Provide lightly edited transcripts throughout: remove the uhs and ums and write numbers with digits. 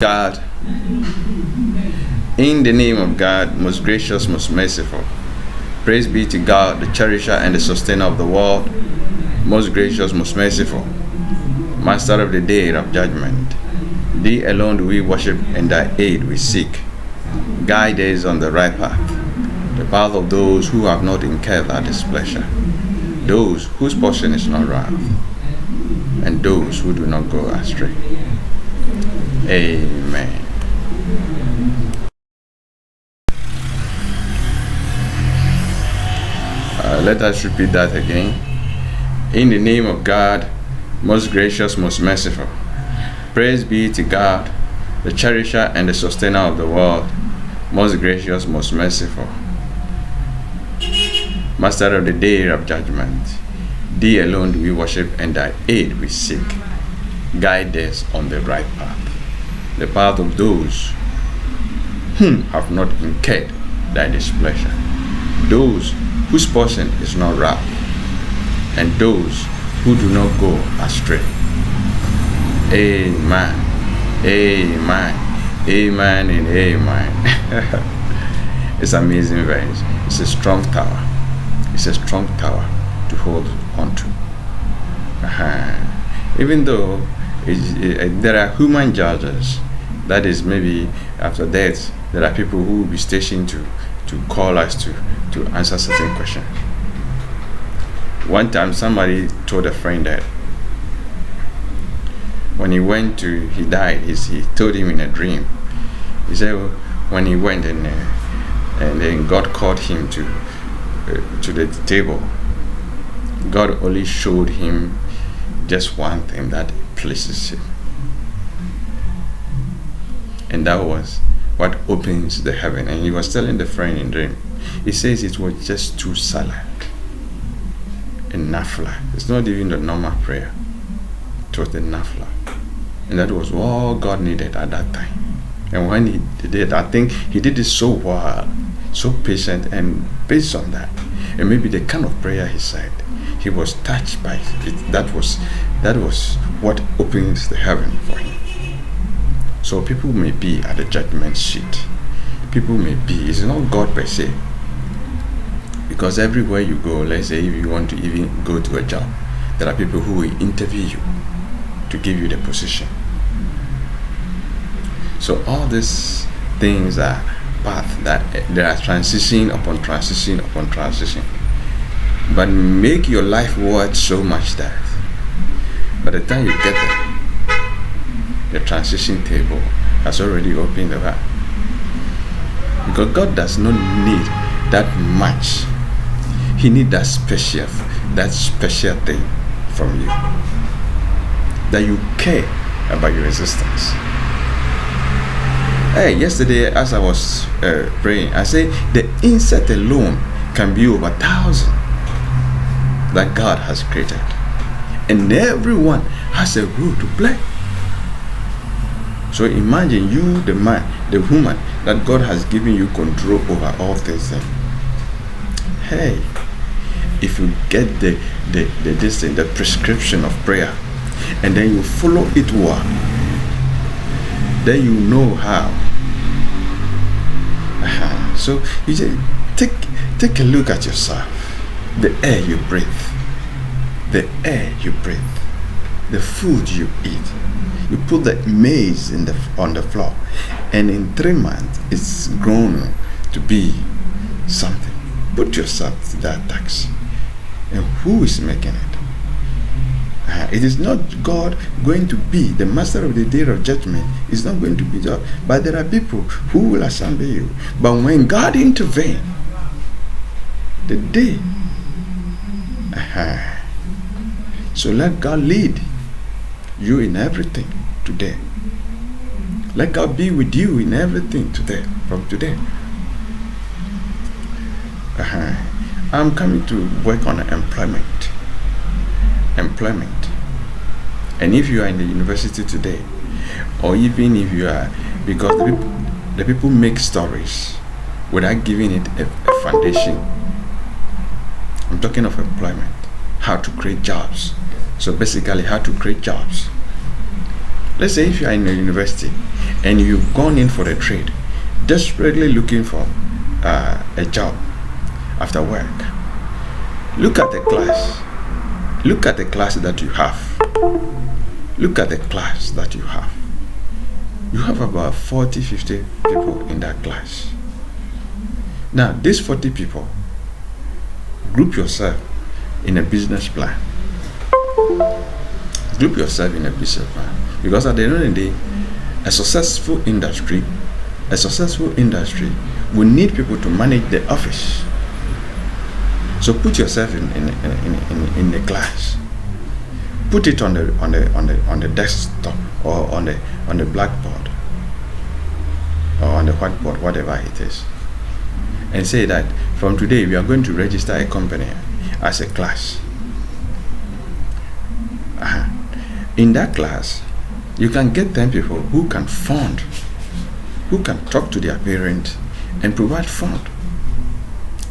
God, in the name of God, most gracious, most merciful. Praise be to God, the cherisher and the sustainer of the world, most gracious, most merciful, master of the day of judgment. Thee alone do we worship, and thy aid we seek. Guide us on the right path, the path of those who have not incurred thy displeasure, those whose portion is not wrath, and those who do not go astray. Amen. Let us repeat that again. In the name of God, most gracious, most merciful. Praise be to God, the cherisher and the sustainer of the world, most gracious, most merciful, master of the day of judgment. Thee alone do we worship, and thy aid we seek. Guide us on the right path, the path of those whom have not incurred thy displeasure, those whose portion is not wrath, and those who do not go astray. Amen. Amen. Amen and amen. It's an amazing verse. It's a strong tower. It's a strong tower to hold on to. Even though there are human judges, that is, maybe after death, there are people who will be stationed to call us to answer certain questions. One time somebody told a friend that when he died, he told him in a dream. He said when he went and then God called him to the table, God only showed him just one thing that pleases him. And that was what opens the heaven. And he was telling the friend in dream, he says it was just too silent. And nafla. It's not even the normal prayer. It was the nafla. And that was all God needed at that time. And when he did it, I think he did it so well, so patient, and based on that, and maybe the kind of prayer he said, he was touched by it. That was what opens the heaven for him. So people may be at the judgment seat. People may be, it's not God per se. Because everywhere you go, let's say if you want to even go to a job, there are people who will interview you to give you the position. So all these things are paths that there are transition upon transition upon transition. But make your life worth so much that by the time you get there, the transition table has already opened up. Because God does not need that much. He needs that special thing from you. That you care about your existence. Hey, yesterday as I was praying, I said the insect alone can be over 1,000 that God has created. And everyone has a role to play. So imagine you, the man, the woman, that God has given you control over all these things. Hey, if you get the prescription of prayer, and then you follow it well, then you know how. So you just take a look at yourself. The air you breathe, the food you eat. You put the maize on the floor, and in 3 months it's grown to be something. Put yourself to that tax. And who is making it? It is not God going to be the master of the day of judgment. It's not going to be God. But there are people who will assemble you. But when God intervenes, the day. So let God lead you in everything today. Let God be with you in everything today, from today. I'm coming to work on employment. And if you are in the university today, or even if you are, because the people make stories without giving it a foundation. I'm talking of employment, how to create jobs. So basically how to create jobs. Let's say if you are in a university and you've gone in for a trade, desperately looking for a job after work, look at the class. Look at the class that you have. Look at the class that you have. You have about 40, 50 people in that class. Now, these 40 people, group yourself in a business plan. Group yourself in a business plan. Because at the end of the day, a successful industry will need people to manage the office. So put yourself in the class. Put it on the desktop or on the blackboard or on the whiteboard, whatever it is, and say that from today we are going to register a company as a class. In that class, you can get 10 people who can fund, who can talk to their parents and provide fund.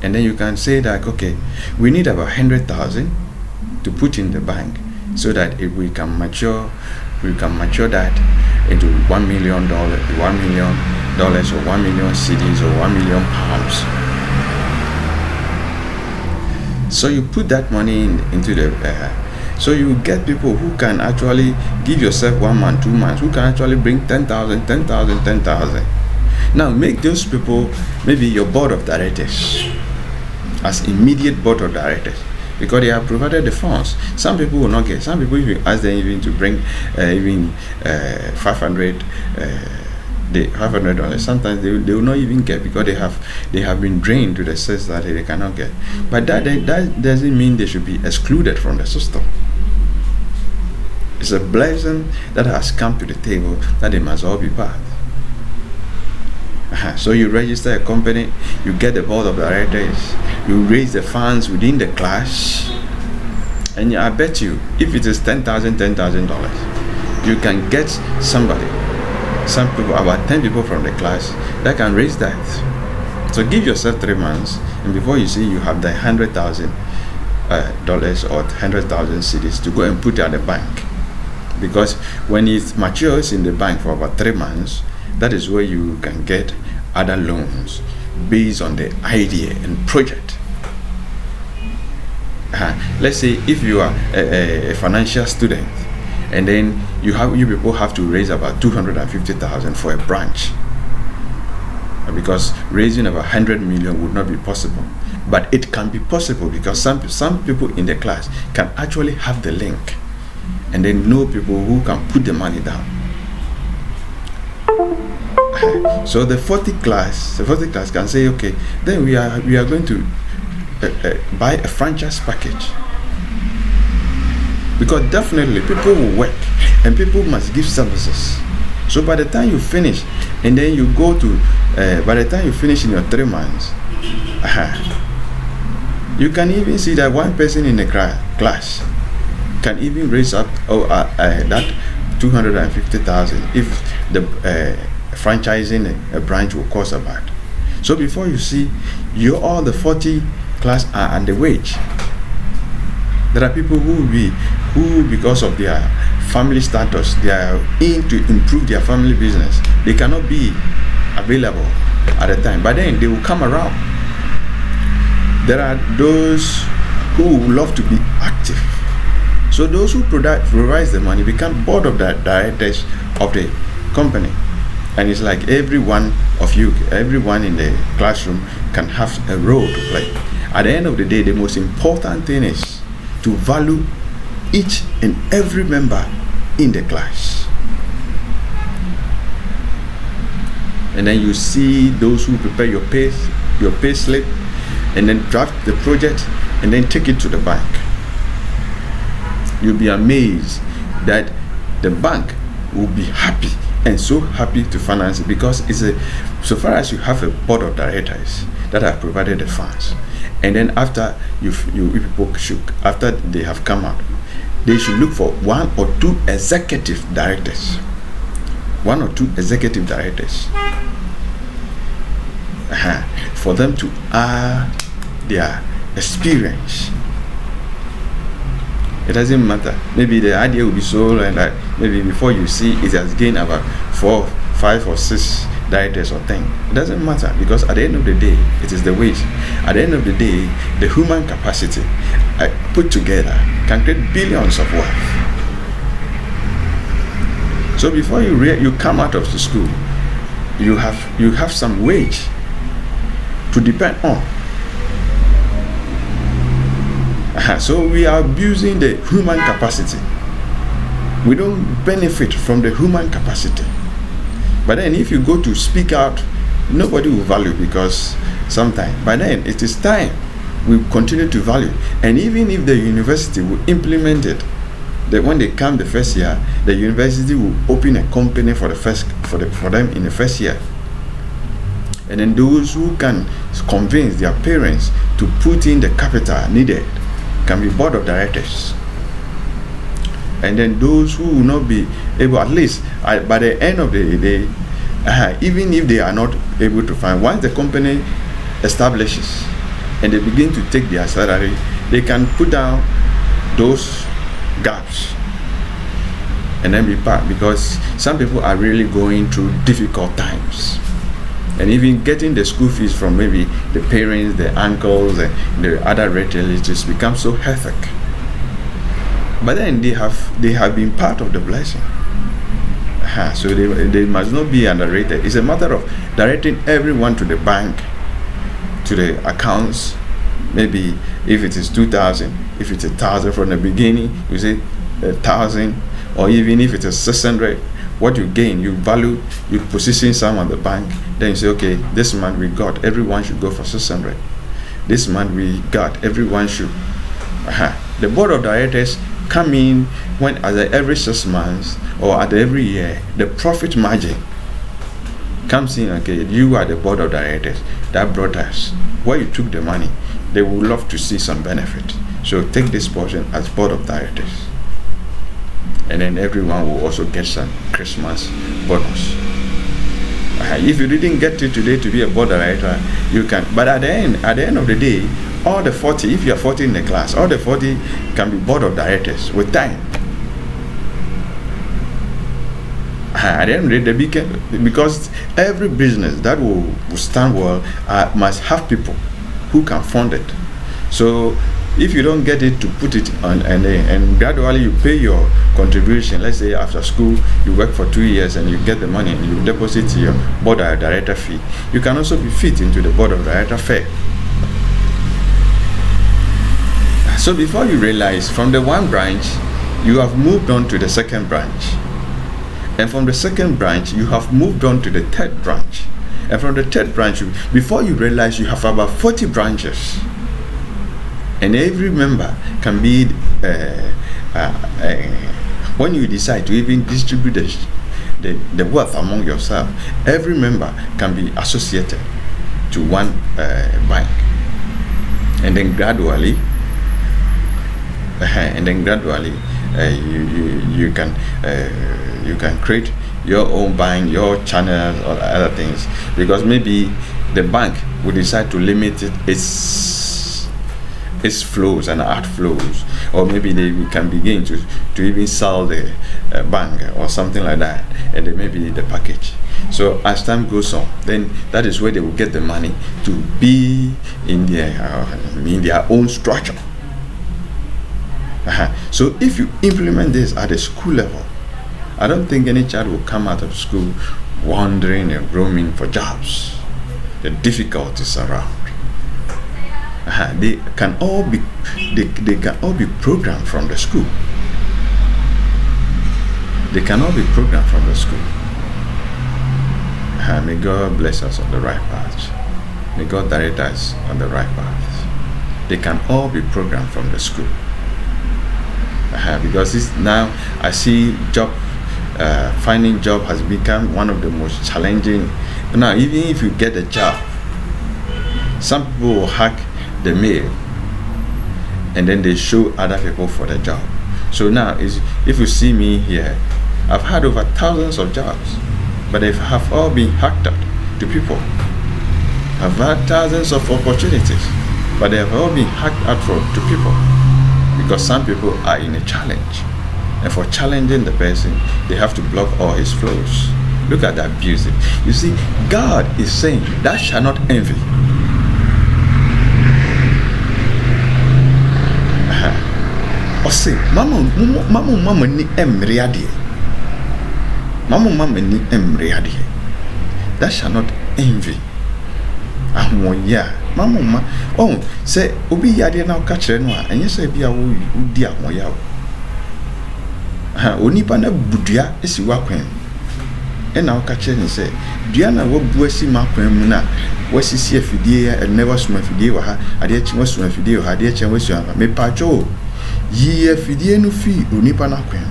And then you can say that, okay, we need about 100,000 to put in the bank so that if we can mature that into $1 million, or 1 million cedis or 1 million pounds. So you put that money into the so you get people who can actually give yourself 1 month, 2 months, who can actually bring 10,000. Now make those people maybe your board of directors, as immediate board of directors, because they have provided the funds. Some people will not get. Some people, if you ask them even to bring $500, sometimes they will not even get, because they have been drained to the sense that they cannot get. But that doesn't mean they should be excluded from the system. It's a blessing that has come to the table that they must all be part. So you register a company, you get the board of directors, you raise the funds within the class, and I bet you, if it is $10,000, you can get some people, about 10 people from the class that can raise that. So give yourself 3 months, and before you see, you have the $100,000 or 100,000 cedis to go and put at the bank. Because when it matures in the bank for about 3 months, that is where you can get other loans based on the idea and project. Let's say if you are a financial student, and then you people have to raise about 250,000 for a branch, because raising about 100 million would not be possible. But it can be possible because some people in the class can actually have the link, and then know people who can put the money down. So the 40 class can say, okay, then we are going to buy a franchise package, because definitely people will work and people must give services. So by the time you finish, and then you go to by the time you finish in your 3 months, you can even see that one person in the class can even raise up that 250,000 if the franchising a branch will cost about. So before you see, all the 40 class are on the wage. There are people who because of their family status, they are in to improve their family business. They cannot be available at the time, but then they will come around. There are those who love to be active. So those who provide the money become board of directors of the company. And it's like everyone in the classroom can have a role to play. At the end of the day, the most important thing is to value each and every member in the class. And then you see those who prepare your pay slip, and then draft the project, and then take it to the bank. You'll be amazed that the bank will be happy, and so happy to finance it, because so far as you have a board of directors that have provided the funds, and then after after they have come out, they should look for 1 or 2 executive directors. 1 or 2 executive directors. For them to add their experience. It doesn't matter. Maybe the idea will be sold, and that maybe before you see, it has gained about 5 or 6 directors or 10. It doesn't matter, because at the end of the day, it is the wage. At the end of the day, the human capacity put together can create billions of wealth. So before you come out of the school, you have some wage to depend on. So we are abusing the human capacity. We don't benefit from the human capacity. But then if you go to speak out, nobody will value, because sometimes, by then it is time we continue to value. And even if the university will implement it, that when they come the first year, the university will open a company for them in the first year. And then those who can convince their parents to put in the capital needed can be board of directors. And then those who will not be able, at least by the end of the day, even if they are not able to find, once the company establishes and they begin to take their salary, they can put down those gaps and then be part, because some people are really going through difficult times. And even getting the school fees from maybe the parents, the uncles, and the other relatives becomes so hectic. But then they have been part of the blessing. So they must not be underrated. It's a matter of directing everyone to the bank, to the accounts. Maybe if it is 2,000, if it's 1,000 from the beginning, you say 1,000, or even if it is 600, what you gain, you value, you position some on the bank. Then you say, okay, this month we got, everyone should go for 600. This month we got, everyone should. The board of directors come in when at every 6 months or at every year, the profit margin comes in. Okay, you are the board of directors that brought us where you took the money. They would love to see some benefit, so take this portion as board of directors, and then everyone will also get some Christmas bonus. If you didn't get it today to be a board director, you can, but at the end of the day, all the 40, if you are 40 in the class, all the 40 can be board of directors with time. At the end of the day, because every business that will stand well must have people who can fund it. So if you don't get it to put it on, and gradually you pay your contribution, let's say after school you work for 2 years and you get the money and you deposit your board of director fee, you can also be fit into the board of director fee. So before you realize, from the one branch you have moved on to the second branch, and from the second branch you have moved on to the third branch, and from the third branch, before you realize, you have about 40 branches. And every member can be, when you decide to even distribute the wealth among yourself, every member can be associated to one bank. And then gradually, you can create your own bank, your channels, or other things, because maybe the bank will decide to limit its flows and outflows, or maybe they can begin to even sell the bank or something like that, and then maybe the package. So as time goes on, then that is where they will get the money to be in their own structure. So if you implement this at the school level, I don't think any child will come out of school wandering and roaming for jobs. The difficulties around. They can all be programmed from the school. They can all be programmed from the school. May God bless us on the right path. May God direct us on the right path. They can all be programmed from the school. Because this now I see finding job has become one of the most challenging. Now, even if you get a job, some people will hack the mail and then they show other people for the job. So now, if you see me here, I've had over thousands of jobs, but they have all been hacked out to people. I've had thousands of opportunities, but they have all been hacked out to people, because some people are in a challenge, and for challenging the person, they have to block all his flows. Look at the abusive. You see, God is saying, thou shalt not envy. Or say, Mama ni emriadi. Mama ni emriadi. Thou shalt not envy. Ahmoya. Mama, oh, say, Obi yadi na catch no, and you say, be a woo dear moya. Onipa na budia esi wakwen. And now catch and say, Diana wo buesi makwen na wasisi afidie and never swim afidie wa ha ade chi wasum afidie wa ha ade chi wasu aba me pacho yi afidie no fi onipa na kwen.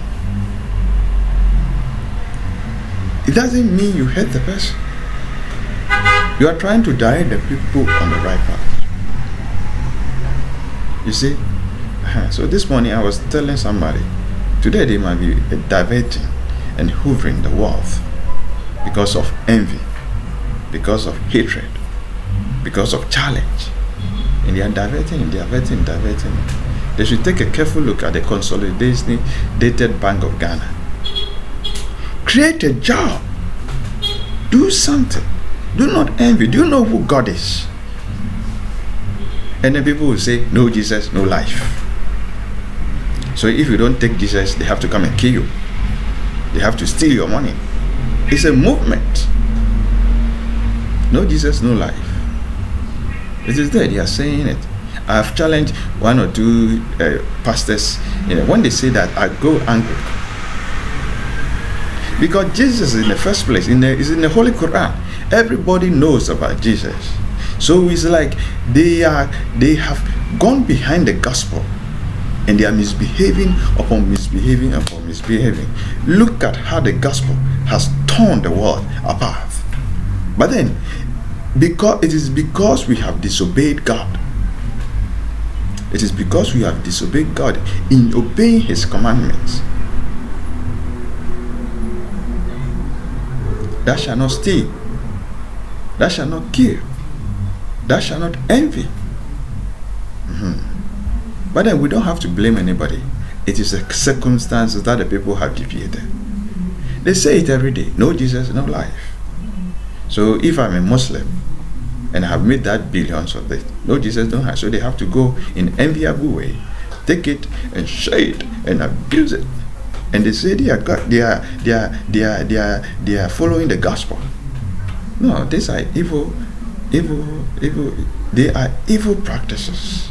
It doesn't mean you hate the person. You are trying to direct the people on the right path. You see? So this morning I was telling somebody, today they might be diverting and hoovering the wealth because of envy, because of hatred, because of challenge. And they are diverting. They should take a careful look at the Consolidated Bank of Ghana. Create a job. Do something. Do not envy. Do you know who God is? And then people will say, no Jesus, no life. So if you don't take Jesus, they have to come and kill you. They have to steal your money. It's a movement. No Jesus, no life. It is there. They are saying it. I've challenged one or two pastors. When they say that, I go angry. Because Jesus in the first place is in the Holy Quran. Everybody knows about Jesus. So it's like they have gone behind the gospel and they are misbehaving upon misbehaving upon misbehaving. Look at how the gospel has torn the world apart. But then, because we have disobeyed God. It is because we have disobeyed God in obeying His commandments. Thou shalt not steal. Thou shalt not kill. Thou shalt not envy. But then we don't have to blame anybody. It is the circumstances that the people have deviated. They say it every day. No Jesus, no life. So if I'm a Muslim and I have made that billions of it, no Jesus, no life. So they have to go in enviable way, take it and share it and abuse it. And they say they are following the gospel. No, these are evil. They are evil practices.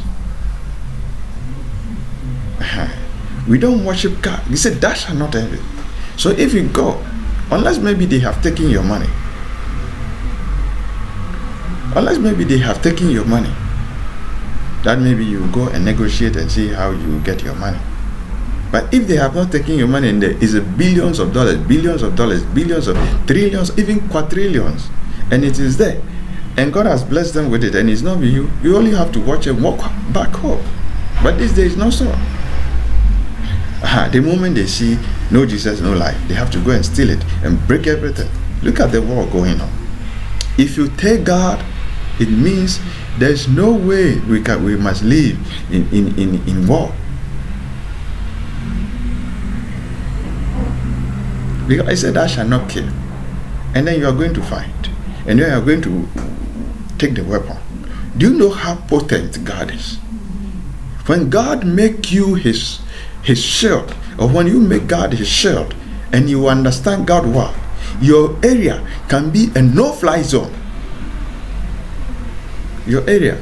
We don't worship God. He said, "That shall not envy." So if you go, unless maybe they have taken your money, that maybe you go and negotiate and see how you get your money. But if they have not taken your money and there is billions of dollars, billions of trillions, even quadrillions, and it is there, and God has blessed them with it, and it's not with you, you only have to watch and walk back home. But this day is not so. The moment they see no Jesus, no life, they have to go and steal it and break everything. Look at the war going on. If you take God, it means there's no way we must live in war. Because I said, I shall not kill. And then you are going to fight. And then you are going to take the weapon. Do you know how potent God is? When God make you his shield, or when you make God his shield, and you understand God well, your area can be a no-fly zone. Your area.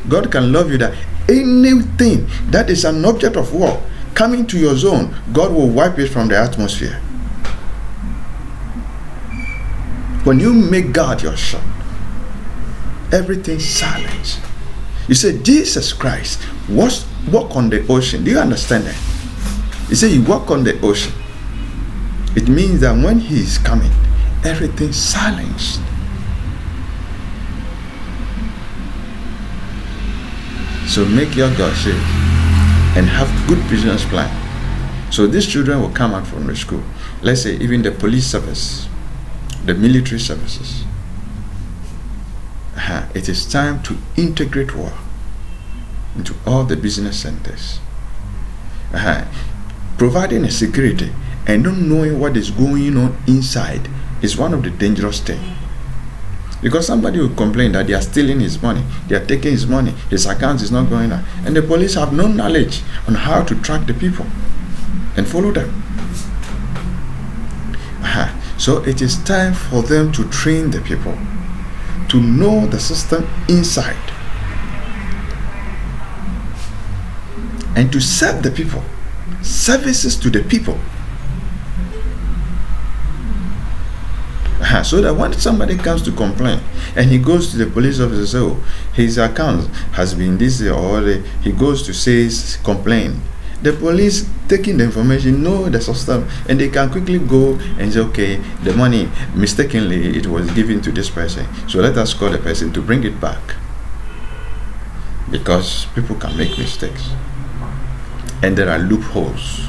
God can love you that anything that is an object of war coming to your zone, God will wipe it from the atmosphere. When you make God your shield, everything silence. You say Jesus Christ walk on the ocean. Do you understand that? You say you walk on the ocean. It means that when he is coming, everything silenced. So make your God shape and have good business plan. So these children will come out from the school. Let's say even the police service, the military services. It is time to integrate war into all the business centers. Providing a security and not knowing what is going on inside is one of the dangerous things. Because somebody will complain that they are stealing his money, they are taking his money, his account is not going out, and the police have no knowledge on how to track the people and follow them. So it is time for them to train the people to know the system inside and to serve the people, services to the people. So that when somebody comes to complain and he goes to the police officer, so his account has been this, or he goes to say complain, the police taking the information, know the system, and they can quickly go and say, okay, the money mistakenly it was given to this person, so let us call the person to bring it back, because people can make mistakes and there are loopholes.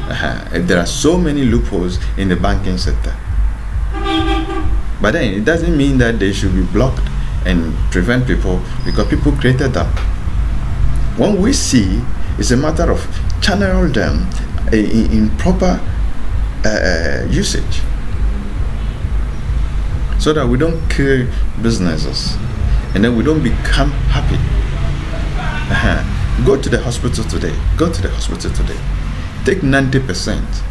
And there are so many loopholes in the banking sector. But then it doesn't mean that they should be blocked and prevent people, because people created them. When we see, it's a matter of channel them in proper usage, so that we don't kill businesses and then we don't become happy. Go to the hospital today. Go to the hospital today. Take 90%.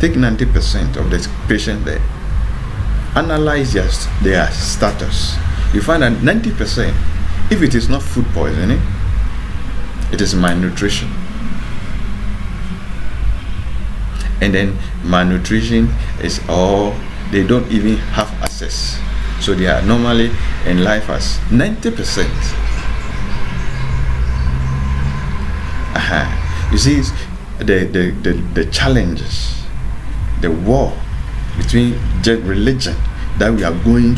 Take 90% of the patient there. Analyze their status. You find that 90%, if it is not food poisoning, it is malnutrition. And then malnutrition is all, they don't even have access. So they are normally in life as 90%. You see, the challenges, the war between religion that we are going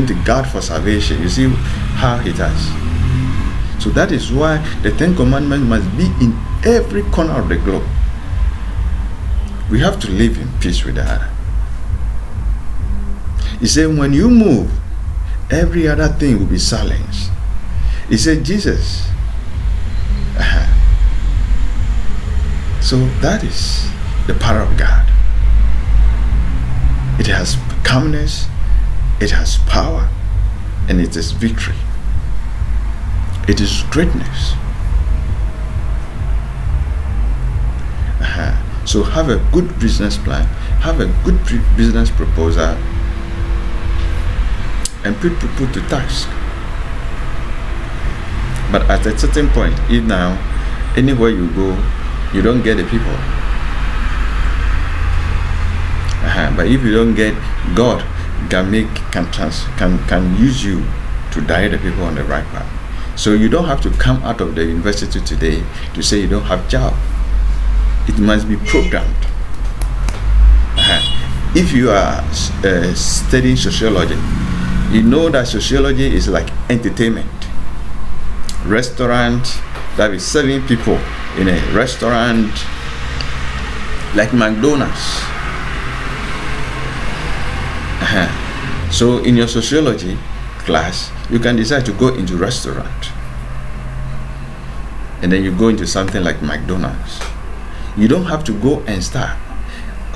to guard for salvation. You see how it has. So that is why the 10 Commandments must be in every corner of the globe. We have to live in peace with the other. He said, when you move, every other thing will be silenced. He said, Jesus. So that is the power of God. It has calmness, it has power, and it is victory. It is greatness. So have a good business plan, have a good business proposal, and put people to task. But at a certain point, if now anywhere you go, you don't get the people. But if you don't get, God can use you to direct the people on the right path. So you don't have to come out of the university today to say you don't have job. It must be programmed. If you are studying sociology, you know that sociology is like entertainment. Restaurant, that is serving people in a restaurant like McDonald's. So in your sociology class, you can decide to go into restaurant, and then you go into something like McDonald's. You don't have to go and start.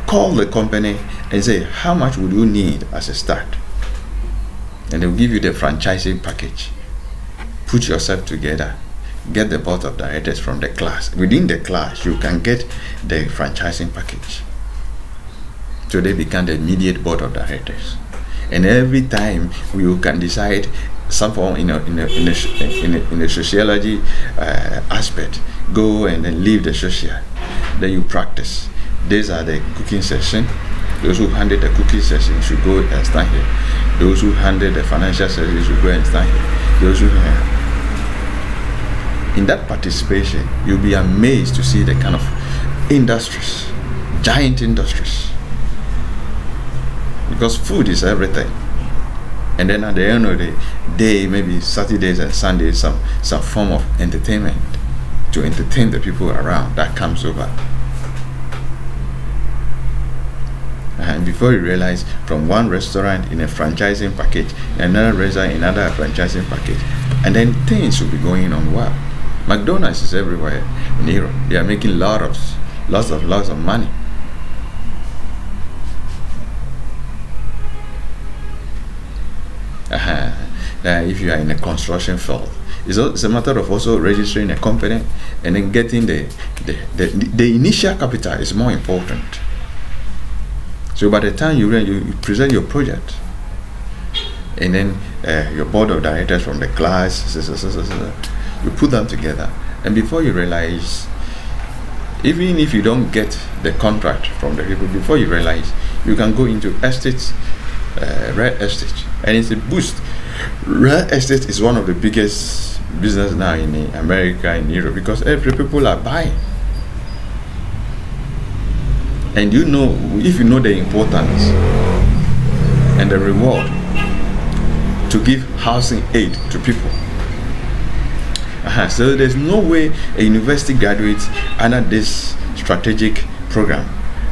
Call the company and say, how much would you need as a start? And they'll give you the franchising package. Put yourself together. Get the board of directors from the class. Within the class, you can get the franchising package. So they become the immediate board of directors. And every time you can decide some form in a sociology aspect, go and then leave the social. Then you practice. These are the cooking session. Those who handle the cooking session should go and stand here. Those who handle the financial session should go and stand here. Those who in that participation, you'll be amazed to see the kind of industries, giant industries. Because food is everything. And then at the end of the day, maybe Saturdays and Sundays, some form of entertainment to entertain the people around that comes over. And before you realize, from one restaurant in a franchising package, another restaurant in another franchising package, and then things will be going on well. McDonald's is everywhere in Europe. They are making lots of money. if you are in a construction field. It's a matter of also registering a company and then getting the initial capital is more important. So by the time you present your project, and then your board of directors from the class, you put them together, and before you realize, even if you don't get the contract from the people, before you realize, you can go into estates, real estate, and it's a boost. Real estate is one of the biggest business now in America and Europe because every people are buying. And if you know the importance and the reward to give housing aid to people. So there's no way a university graduate under this strategic program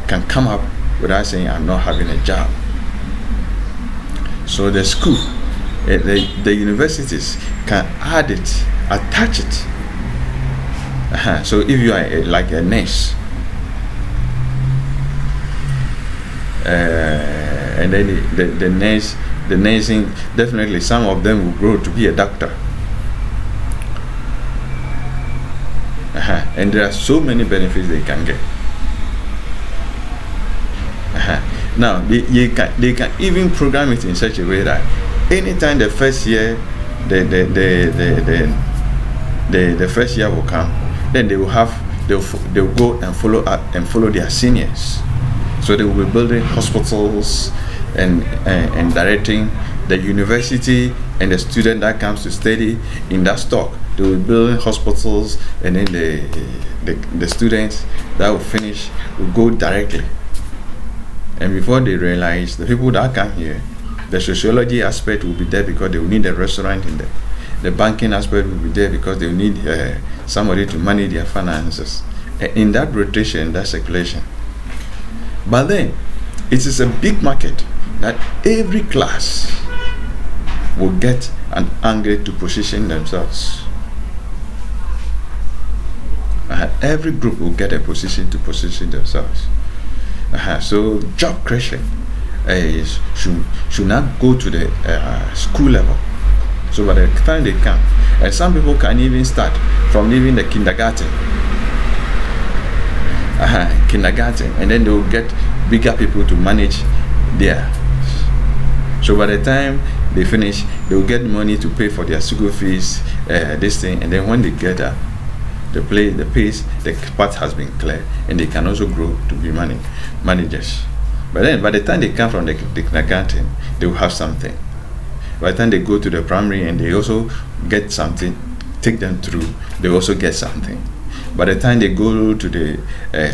can come up without saying, I'm not having a job. So the school, the universities can add it, attach it. So if you are like a nurse, and then the nursing, definitely some of them will grow to be a doctor. And there are so many benefits they can get. Now they can even program it in such a way that anytime the first year the first year will come, then they'll go and follow their seniors. So they will be building hospitals and directing the university and the student that comes to study in that stock. They will be building hospitals, and then the students that will finish will go directly. And before they realize, the people that come here, the sociology aspect will be there because they will need a restaurant in there. The banking aspect will be there because they will need somebody to manage their finances. And in that rotation, that circulation. But then, it is a big market that every class will get an angle to position themselves. Every group will get a position to position themselves. So job creation should not go to the school level. So by the time they come, and some people can even start from leaving the kindergarten, and then they will get bigger people to manage there. So by the time they finish, they will get money to pay for their school fees, this thing, and then when they get the pace, the path has been clear, and they can also grow to be managers. But then by the time they come from the kindergarten, they will have something. By the time they go to the primary and they also get something, take them through, they also get something. By the time they go to the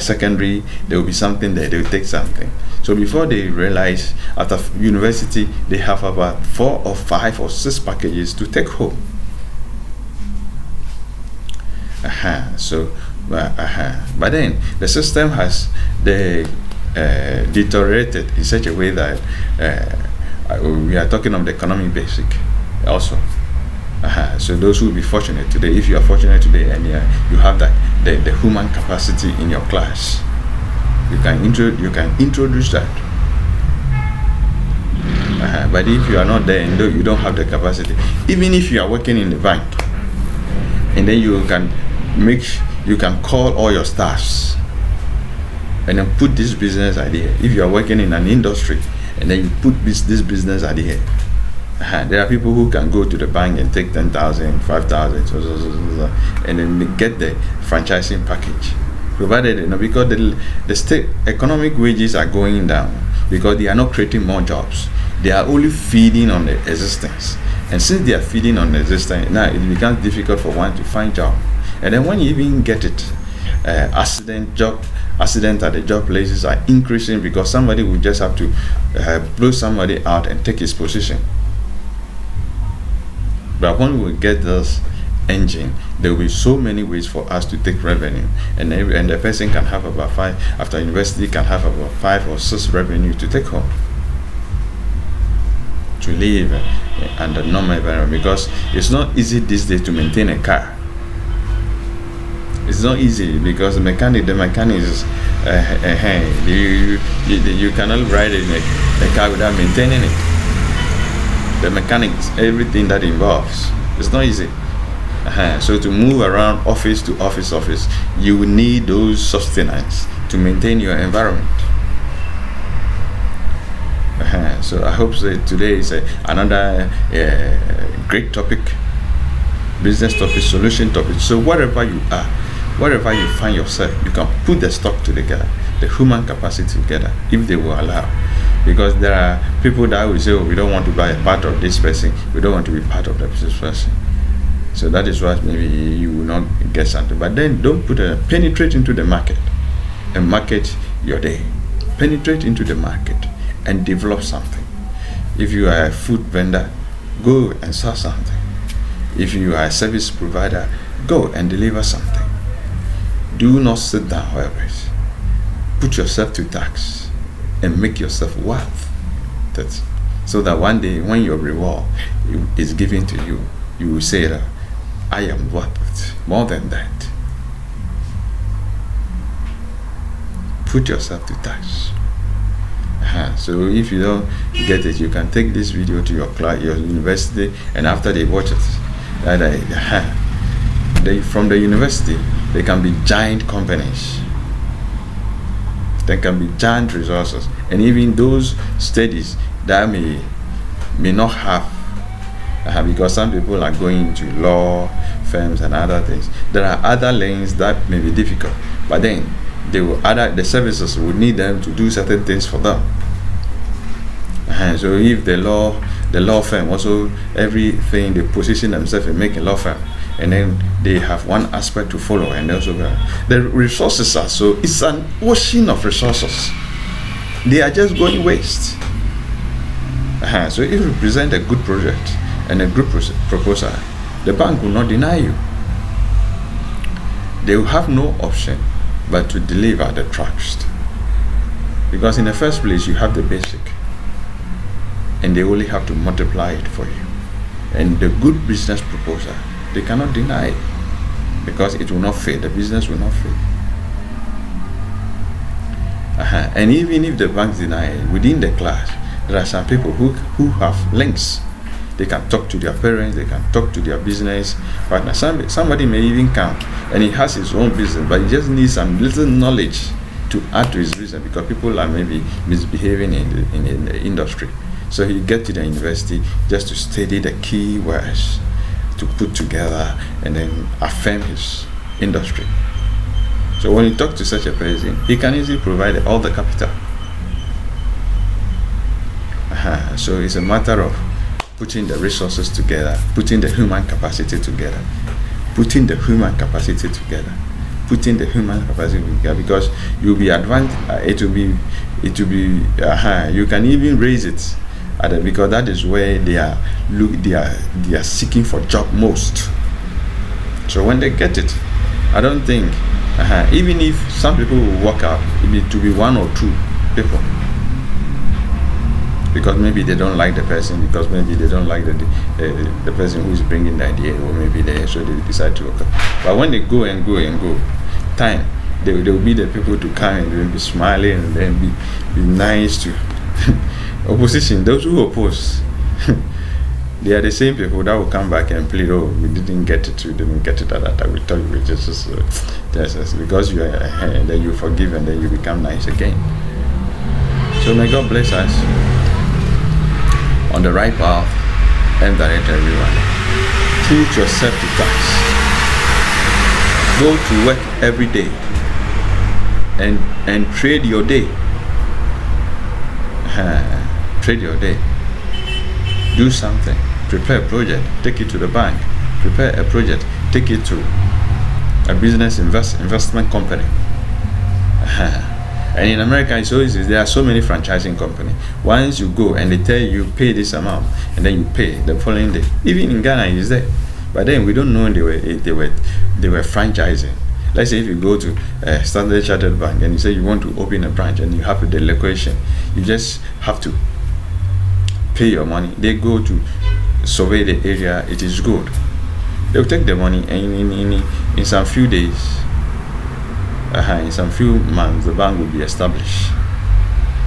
secondary, there will be something there, they will take something. So before they realize, after university, they have about 4 or 5 or 6 packages to take home. But then the system has deteriorated in such a way that we are talking of the economic basic also. So those who will be fortunate today, if you are fortunate today and you have the human capacity in your class, you can introduce that. But if you are not there and you don't have the capacity, even if you are working in the bank, and then you can call all your staffs and then put this business idea. If you are working in an industry and then you put this business idea, there are people who can go to the bank and take 10,000, 5,000, and then get the franchising package. Provided, because the state economic wages are going down because they are not creating more jobs. They are only feeding on the existence. And since they are feeding on the existence, now it becomes difficult for one to find job. And then when you even get it, accident at the job places are increasing because somebody will just have to blow somebody out and take his position. But when we get this engine, there will be so many ways for us to take revenue, and the person can have about 5 after university can have about 5 or 6 revenue to take home to live under normal environment, because it's not easy this day to maintain a car. It's not easy because the mechanic is you cannot ride in a car without maintaining it. the mechanics, everything that involves. It's not easy. So to move around office to office, you will need those sustenance to maintain your environment. So I hope that today is another great topic, business topic, solution topic. So wherever you are, wherever you find yourself, you can put the stock together, the human capacity together, if they will allow. Because there are people that will say, oh, we don't want to buy a part of this person, we don't want to be part of that person. So that is why maybe you will not get something. But then don't penetrate into the market and market your day. Penetrate into the market and develop something. If you are a food vendor, go and sell something. If you are a service provider, go and deliver something. Do not sit down always. Put yourself to tax and make yourself worth that, so that one day when your reward is given to you, you will say that I am worth it. More than that. Put yourself to tax. So if you don't get it, you can take this video to your class, your university, and after they watch it, from the university, they can be giant companies. There can be giant resources, and even those studies that may not have, because some people are going into law firms and other things. There are other lanes that may be difficult, but then the services would need them to do certain things for them. So if the law firm also, everything they position themselves and make a law firm, and then they have one aspect to follow, and also the resources are, so it's an ocean of resources. They are just going waste. So if you present a good project and a good proposal, the bank will not deny you. They will have no option but to deliver the trust, because in the first place you have the basic, and they only have to multiply it for you. And the good business proposal, they cannot deny it, because it will not fail. The business will not fail. And even if the banks deny it, within the class, there are some people who have links. They can talk to their parents, they can talk to their business partner. Somebody may even come and he has his own business, but he just needs some little knowledge to add to his business, because people are maybe misbehaving in the industry. So he get to the university just to study the key words to put together and then affirm his industry. So when you talk to such a person, he can easily provide all the capital. So it's a matter of putting the resources together, putting the human capacity together, putting the human capacity together, because you'll be advanced. It will be. You can even raise it, because that is where they are seeking for job most. So when they get it, I don't think, even if some people will work out, it will be one or two people, because maybe they don't like the person, because maybe they don't like the person who is bringing the idea, or maybe so they decide to work out. But when they go and go, time, they will be the people to come and they'll be smiling and then be nice to opposition. Those who oppose, they are the same people that will come back and plead, oh, we didn't get it at that time. We thought we just because you are, and then you forgive and then you become nice again. So may God bless us on the right path and direct everyone. Put yourself to task. Go to work every day and trade your day. Trade your day. Do something. Prepare a project. Take it to the bank. Prepare a project. Take it to a business investment company. And in America, it's always, there are so many franchising companies. Once you go and they tell you pay this amount, and then you pay the following day. Even in Ghana, it's there. But then we don't know they were franchising. Let's say if you go to Standard Chartered Bank and you say you want to open a branch and you have the location, you just have to pay your money. They go to survey the area. It is good. They'll take the money, and in some few days, in some few months, the bank will be established.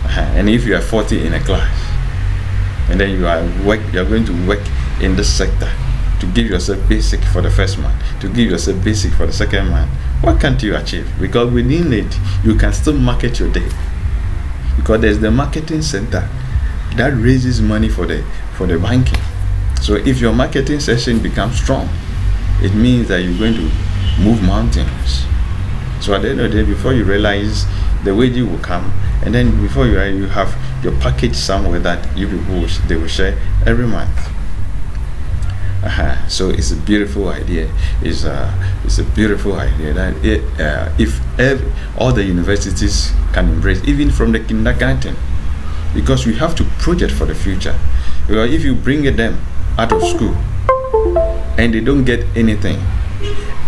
And if you are 40 in a class, and then you are going to work in this sector to give yourself basic for the first month, to give yourself basic for the second month. What can't you achieve? Because within it, you can still market your day. Because there's the marketing center that raises money for the banking. So if your marketing session becomes strong, it means that you're going to move mountains. So at the end of the day, before you realize, the wages will come, and then before you realize, you have your package somewhere that you people they will share every month. So it's a beautiful idea. It's a beautiful idea that if all the universities can embrace, even from the kindergarten, because we have to project for the future. Because if you bring them out of school and they don't get anything,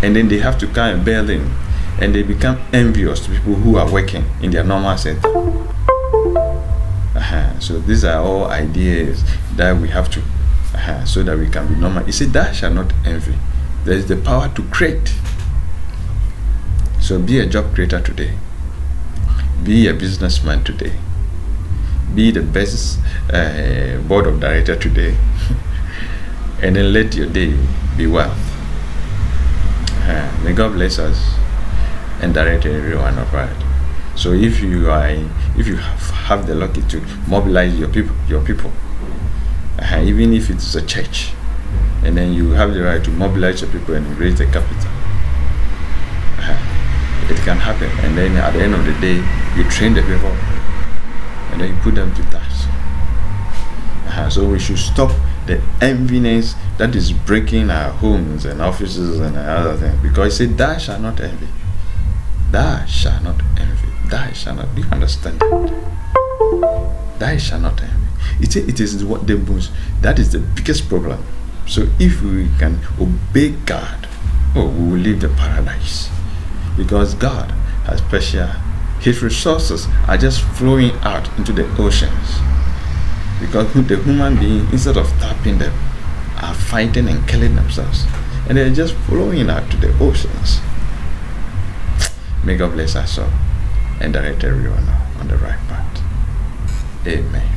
and then they have to come and bail in, and they become envious to people who are working in their normal center. So these are all ideas that we have to so that we can be normal. You see, thou shalt not envy. There is the power to create. So be a job creator today. Be a businessman today. Be the best board of director today. And then let your day be wealth. May God bless us and direct every one of us. So if you have the lucky to mobilize your people, even if it's a church, and then you have the right to mobilize your people and raise the capital, it can happen. And then at the end of the day, you train the people and then you put them to task. So we should stop the enviness that is breaking our homes and offices and other things, because it said, thou shalt not envy. Thou shalt not envy. Thou shalt not. Do you understand that? Thou shalt not envy. It is what the most, that is the biggest problem. So if we can obey God, we will live the paradise. Because God has special, his resources are just flowing out into the oceans. Because the human being, instead of tapping them, are fighting and killing themselves. And they're just flowing out to the oceans. May God bless us all and direct everyone on the right path. Amen.